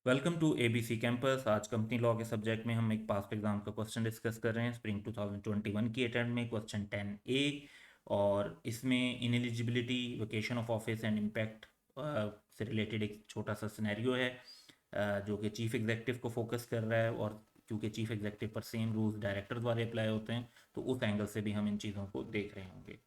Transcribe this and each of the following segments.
Welcome to ABC campus. आज company law के subject में हम एक पास्ट एग्जाम का क्वेश्चन डिस्कस कर रहे हैं। स्प्रिंग 2021 की अटेम्प्ट में क्वेश्चन 10A, और इसमें ineligibility, vacation of office and impact से रिलेटेड एक छोटा सा सिनेरियो है, जो कि चीफ एग्जेक्टिव को फोकस कर रहा है। और क्योंकि चीफ एग्जेक्टिव पर सेम रूल्स डायरेक्टर द्वारा अप्लाई होते हैं, तो उस एंगल से भी हम इन चीज़ों को देख रहे होंगे।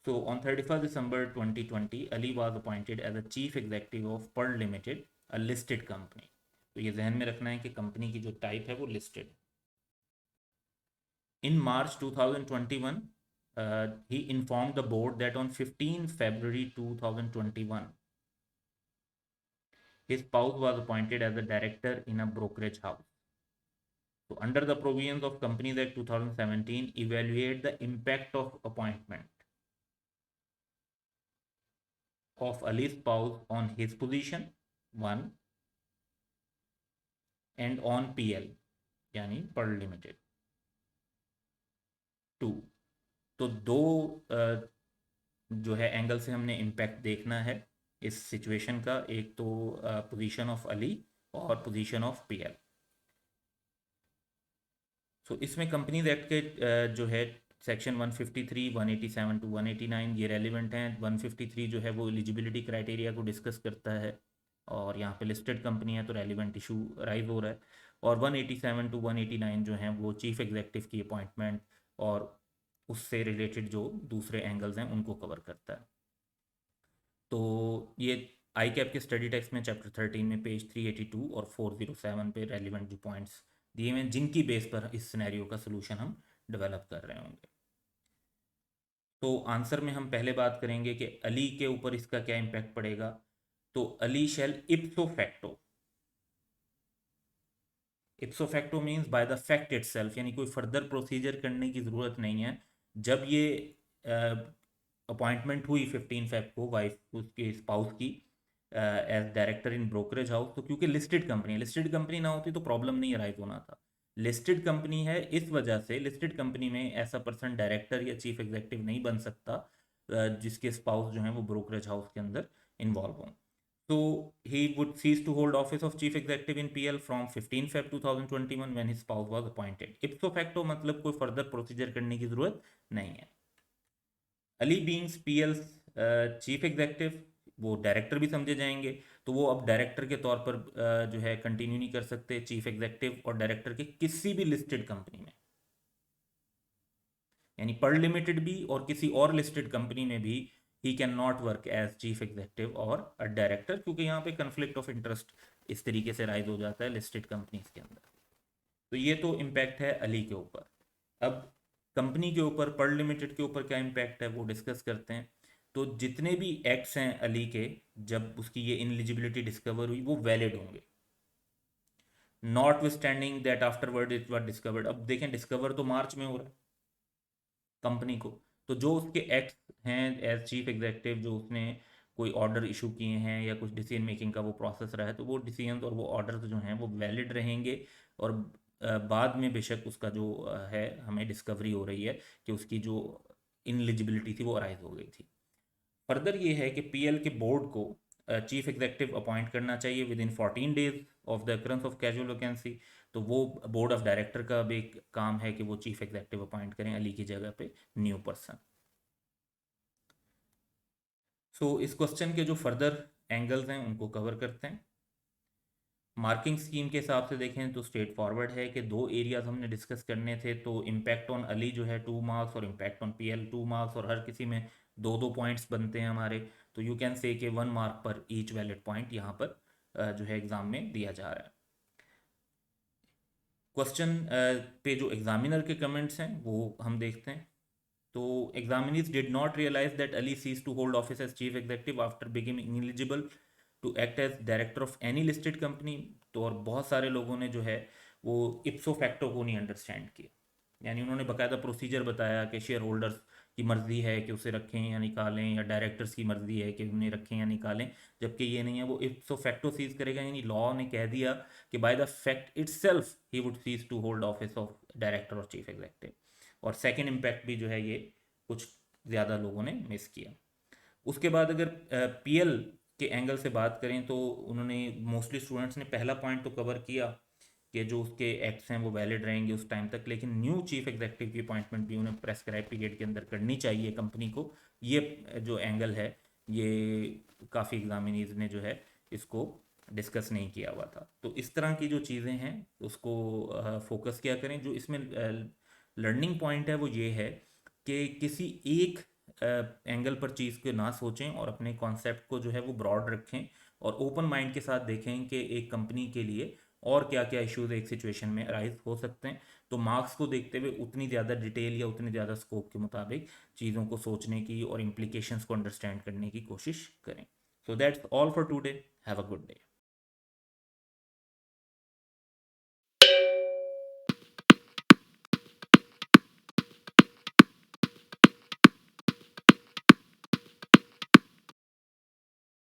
So on 31st December 2020, Ali was appointed as a chief executive of Pearl Limited, a listed company. तो ये जहन में रखना है कि कंपनी की जो टाइप है वो listed. In March 2021, he informed the board that on 15 February 2021, his spouse was appointed as a director in a brokerage house. So under the provisions of Companies Act 2017, evaluate the impact of appointment of Ali's spouse on his position, one, and on PL यानी Perl limited, to. तो दो जो है angle से हमने impact देखना है इस सिचुएशन का। एक तो पोजीशन ऑफ अली और पोजीशन ऑफ पीएल। सो इसमें कंपनीज एक्ट के जो है सेक्शन 153, 187 टू 189 ये रेलिवेंट हैं। 153 जो है वो एलिजिबिलिटी क्राइटेरिया को डिस्कस करता है, और यहाँ पे लिस्टेड कंपनी है तो रेलिवेंट इशू राइज हो रहा है। और 187 टू 189 जो हैं वो चीफ एग्जेक्टिव की अपॉइंटमेंट और उससे रिलेटेड जो दूसरे एंगल्स हैं उनको कवर करता है। तो ये आई कैप के स्टडी टेक्स्ट में चैप्टर 13 में पेज 382 और 407 पे रेलिवेंट जो पॉइंट्स दिए हुए हैं, जिनकी बेस पर इस सिनेरियो का सोल्यूशन हम डेवलप कर रहे होंगे। तो आंसर में हम पहले बात करेंगे कि अली के ऊपर इसका क्या इम्पैक्ट पड़ेगा। तो Ali shall ipso facto, ipso facto means by the fact itself, यानी कोई फर्दर प्रोसीजर करने की ज़रूरत नहीं है। जब ये अपॉइंटमेंट हुई 15 फेब को वाइफ उसके स्पाउस की as director in brokerage house, तो क्योंकि लिस्टेड कंपनी ना होती तो प्रॉब्लम नहीं अराइज होना था। लिस्टेड कंपनी है, इस वजह से लिस्टेड कंपनी में ऐसा पर्सन डायरेक्टर या चीफ एग्जेक्टिव नहीं बन सकता जिसके स्पाउस जो हैं वो ब्रोकरेज हाउस के अंदर इन्वॉल्व हों। So he would cease to hold office of chief executive in PL from 15 Feb 2021 when his spouse was appointed. Ipso facto मतलब कोई फर्दर प्रोसीजर करने की जरूरत नहीं है। Ali beings PL chief executive, वो डायरेक्टर भी समझे जाएंगे, तो वो अब डायरेक्टर के तौर पर जो है कंटिन्यू नहीं कर सकते चीफ एग्जेक्टिव और डायरेक्टर के किसी भी लिस्टेड कंपनी में, यानी पर्ल लिमिटेड भी और किसी और लिस्टेड कंपनी में भी he can not work as chief executive और अ डायरेक्टर, क्योंकि यहाँ पे कन्फ्लिक्ट ऑफ इंटरेस्ट इस तरीके से राइज हो जाता है लिस्टेड कंपनीज के अंदर। तो ये तो इम्पैक्ट है अली के ऊपर। अब कंपनी के ऊपर, पर्ल लिमिटेड के ऊपर क्या इम्पैक्ट है वो डिस्कस करते हैं। तो जितने भी एक्ट्स हैं अली के, जब उसकी ये इनएलिजिबिलिटी डिस्कवर हुई, वो वैलिड होंगे, not withstanding that afterward it was discovered. अब देखें, डिस्कवर तो मार्च में हो रहा है कंपनी को, तो जो उसके एक्ट्स हैं एज चीफ एग्जेक्टिव, जो उसने कोई ऑर्डर इशू किए हैं या कुछ डिसीजन मेकिंग का वो प्रोसेस रहा है, तो वो डिसीजन और वो ऑर्डर्स जो हैं वो वैलिड रहेंगे। और बाद में बेशक उसका जो है हमें डिस्कवरी हो रही है कि उसकी जो इनएलिजिबिलिटी थी वो अराइज हो गई थी। फर्दर ये है कि पीएल के बोर्ड को चीफ एग्जेक्टिव अपॉइंट करना चाहिए with in 14 days of the occurrence of casual vacancy. तो वो बोर्ड ऑफ डायरेक्टर का भी एक काम है कि वो चीफ एग्जेक्टिव अपॉइंट करें अली की जगह पे न्यू पर्सन। सो इस क्वेश्चन के जो फर्दर एंगल्स हैं उनको कवर करते हैं। मार्किंग स्कीम के हिसाब से देखें तो स्ट्रेट फॉरवर्ड है कि दो एरियाज हमने डिस्कस करने थे। तो इम्पैक्ट ऑन अली जो है 2 मार्क्स, और इम्पैक्ट ऑन पीएल 2 मार्क्स, और हर किसी में दो दो पॉइंट्स बनते हैं हमारे। तो यू कैन से कि 1 मार्क पर ईच वैलिड पॉइंट यहाँ पर जो है एग्जाम में दिया जा रहा है। क्वेश्चन पे जो एग्जामिनर के कमेंट्स हैं वो हम देखते हैं। तो examinees did not realize that Ali ceased to hold office as chief executive after becoming ineligible to act as director of any listed company। तो और बहुत सारे लोगों ने जो है वो इप्सो फैक्टो को नहीं अंडरस्टैंड किया, यानी उन्होंने बकायदा प्रोसीजर बताया कि शेयर होल्डर्स की मर्जी है कि उसे रखें या निकालें, या डायरेक्टर्स की मर्जी है कि उन्हें रखें या निकालें, जबकि ये नहीं है। वो इप्सो फैक्टो सीज करेगा, यानी लॉ ने कह दिया कि by the fact itself he would cease to hold office of director और चीफ एग्जेक्टिव। और सेकंड इम्पैक्ट भी जो है ये कुछ ज़्यादा लोगों ने मिस किया। उसके बाद अगर पीएल के एंगल से बात करें तो उन्होंने मोस्टली स्टूडेंट्स ने पहला पॉइंट तो कवर किया कि जो उसके एक्ट्स हैं वो वैलिड रहेंगे उस टाइम तक, लेकिन न्यू चीफ एग्जीक्यूटिव की अपॉइंटमेंट भी उन्हें प्रेस्क्राइब पीरियड के अंदर करनी चाहिए कंपनी को। ये जो एंगल है ये काफ़ी एग्जामिनीज ने जो है इसको डिस्कस नहीं किया हुआ था। तो इस तरह की जो चीज़ें हैं उसको फोकस किया करें। जो इसमें लर्निंग पॉइंट है वो ये है कि किसी एक एंगल पर चीज़ को ना सोचें और अपने कॉन्सेप्ट को जो है वो ब्रॉड रखें और ओपन माइंड के साथ देखें कि एक कंपनी के लिए और क्या क्या इश्यूज एक सिचुएशन में अराइज हो सकते हैं। तो मार्क्स को देखते हुए उतनी ज़्यादा डिटेल या उतनी ज़्यादा स्कोप के मुताबिक चीज़ों को सोचने की और इम्प्लीकेशंस को अंडरस्टैंड करने की कोशिश करें। So that's all for today. Have a good day.